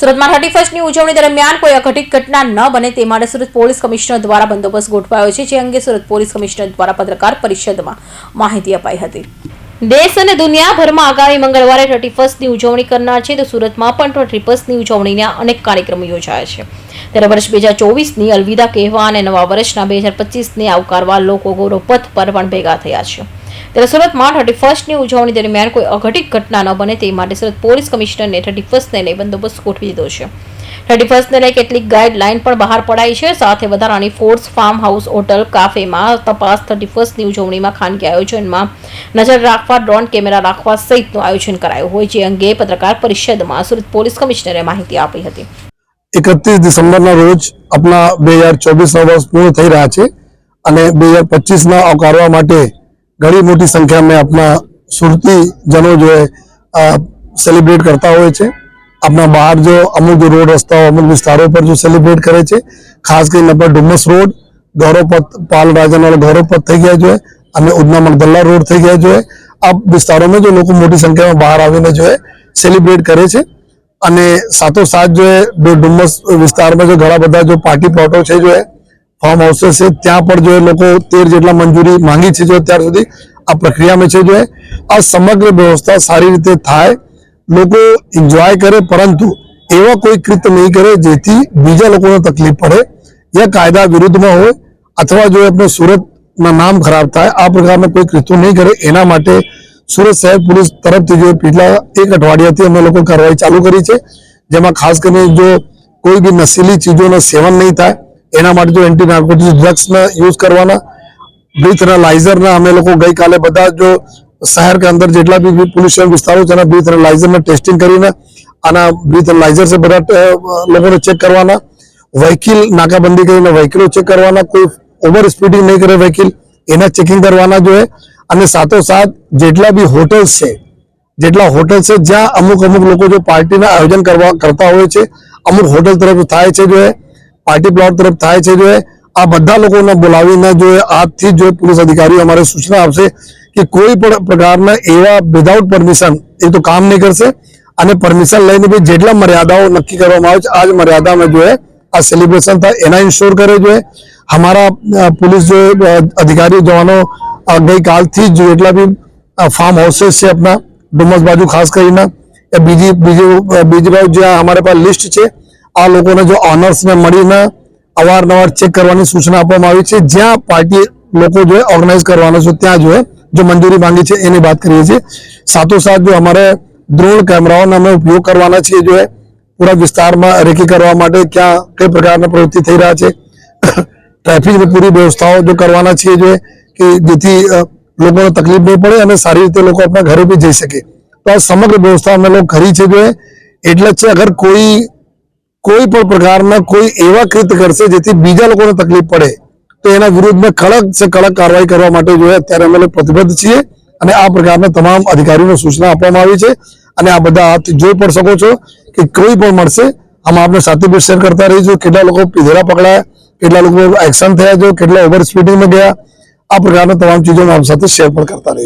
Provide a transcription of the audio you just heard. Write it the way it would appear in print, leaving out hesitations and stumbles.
સુરતમાં 31મી ઉજવણી દરમિયાન કોઈ અઘટિત ઘટના ન બને તે માટે સુરત પોલીસ કમિશનર દ્વારા બંદોબસ્ત ગોઠવાયો છે, જે અંગે સુરત પોલીસ કમિશનર દ્વારા પત્રકાર પરિષદમાં માહિતી અપાઈ હતી। દેશ અને દુનિયાભરમાં આગામી મંગળવારે 31મી ઉજવણી કરનાર છે, તો સુરતમાં પણ 31મી ઉજવણીના અનેક કાર્યક્રમો યોજાયા છે। ત્યારે વર્ષ 2024ની અલવિદા કહેવા અને નવા વર્ષના 2025ને આવકારવા લોકો ગૌરવ પથ પર પણ ભેગા થયા છે। ત્યારે સુરતમાં 31મી ઉજવણી દરમિયાન કોઈ અઘટિત ઘટના ન બને તે માટે સુરત પોલીસ કમિશનરને 31ને લઈ બંદોબસ્ત ગોઠવી દીધો છે। 31ને લઈ કેટલીક ગાઈડલાઈન પણ બહાર પડાઈ છે। સાથે વધારાની ફોર્સ, ફાર્મ હાઉસ, હોટલ, કાફેમાં તપાસ, 31ની ઉજવણીમાં ખાનગી આયોજનમાં નજર રાખવા, ડ્રોન કેમેરા રાખવા સહિતનું આયોજન કરાયું હોય, જે અંગે પત્રકાર પરિષદમાં સુરત પોલીસ કમિશનરે માહિતી આપી હતી। 31 ડિસેમ્બરના રોજ આપણા 2024ના વર્ષ પૂર્ણ થઈ રહ્યા છે અને 2025ના આવકારવા માટે घड़ी मोटी संख्या में अपना सुरती जनो जो है सेलिब्रेट करता हुए छे। अपना बाहर जो अमुक जो रोड रस्ता अमुक विस्तारों पर जो सेलिब्रेट करे छे, खास कर डुमस रोड, गौरव पथ, पाल राजन वाला गौरव पथ थी गया जो है और उदना मकदल्ला रोड थी गया जो है। अब विस्तारों में जो लोग मोटी संख्या में बाहर आवीने जो है सेलिब्रेट करे छे અને સાથોસાથ जो है डुमस विस्तार में जो घણા બધા जो पार्टी प्लॉटो है जो है फार्म हाउसेस है, त्या पर जो है लोग 13 જેટલા मंजूरी मांगी है जो અત્યાર સુધી આ प्रक्रिया में है जो है आ समग्र व्यवस्था सारी रीते थाय, लोग एंजॉय करे, परंतु एवा कोई कृत्य नहीं करे जेथी बीजा लोगोने तकलीफ पड़े या कायदा विरुद्ध में हो अथवा जो है अपने सूरत ना नाम खराब थाय, आ प्रकार कोई कृत्य नहीं करे। एना माटे सूरत शहर पुलिस तरफथी जो पिछला एक अठवाडियाथी अमे लोको कार्रवाई चालू करी है, जेमां खास करीने जो कोई भी नशीली चीजों सेवन नहीं थाय एना माटे जो एंटी नार्कोटिक्स ड्रग्स ना यूज करवाना, ब्रीथ एनालाइजर ना अमे लोग गई काले बधा जो शहर के अंदर जेटला भी पोल्यूशन विस्तारों है ब्रीथ एनालाइजर ना टेस्टिंग करीने आना ब्रीथ एनालाइजर से बधा लोगों ने चेक करवाना, व्हीकल नाकाबंदी करीने व्हीकलो चेक करवाना, कोई ओवर स्पीडिंग नहीं करे व्हीकल एना चेकिंग करवाना जो है। अने साथोसाथ जेटला भी होटल्स है, जेटला होटल्स है ज्यां अमुक अमुक लोग जो पार्टी ना आयोजन करता होय छे, अमुक होटल तरफ थाय छे जो है, पार्टी प्लॉट तरफ थाय छे जो है, आ बधा लोगों ने बोलावीने जो है आज थी जो पुलिस अधिकारी हमारे सूचना आपसे कि कोई प्रकार में एवा विदाउट परमिशन ये तो काम नहीं करशे अने परमिशन लईने भी जेटला मर्यादाओं नक्की करवामां आवे छे आज मर्यादा में जो है आ सेलिब्रेशन था एना इंश्योर करे जो है। हमारा पुलिस जो अधिकारी जवानों गई काल थी जो जेटला भी फार्म हाउसेस से अपना डुमस बाजू खास करीने या बीजी बाजू जो हमारे पास लिस्ट है आ लोगों ने जो ऑनर्स ने मळीने अवारनवार चेक करवानी सूचना आपवामां आवी छे। ज्यां पार्टी लोग जो है ऑर्गेनाइज करवाना छे त्यां जो है जो मंजूरी मांगी है एनी बात करीए छीए। साथोसाथ जो हमारे ड्रोन कैमराओं अमे उपयोग करवाना छे जो है पूरा विस्तार में रेकी करवा माटे क्या कई प्रकार प्रवृत्ति थई रहा है, ट्रेफिक में पूरी व्यवस्थाओं जो करवाना छे जो है कि जेथी लोगों ने तकलीफ नहीं पड़े और सारी रीते लोग अपना घरे भी जई सके, तो आ समग्र व्यवस्था अमे लोग करी है जो है। एटले ज अगर कोई पण प्रकार में कोई एवा कृत्य करशे जेथी बीजा लोगोने तकलीफ पड़े तो एना विरुद्ध में कड़क से कड़क कार्रवाई करवा माटे जो है अत्यारे अमे लोग प्रतिबद्ध छीए अने आ प्रकारना तमाम अधिकारीओने सूचना आपवामां आवी छे अने आ बधा आप जोई पण शको छो कि कोई पण मळशे हम आपने साथे भी शेयर करता रहीशुं। केटला लोको पीधेला पकड़ाया, केटला लोको एक्शन थया जो केटला ओवर स्पीडिंग में गया, आ प्रकारना तमाम चीजों में आप साथे शेयर पण करता रहीशुं।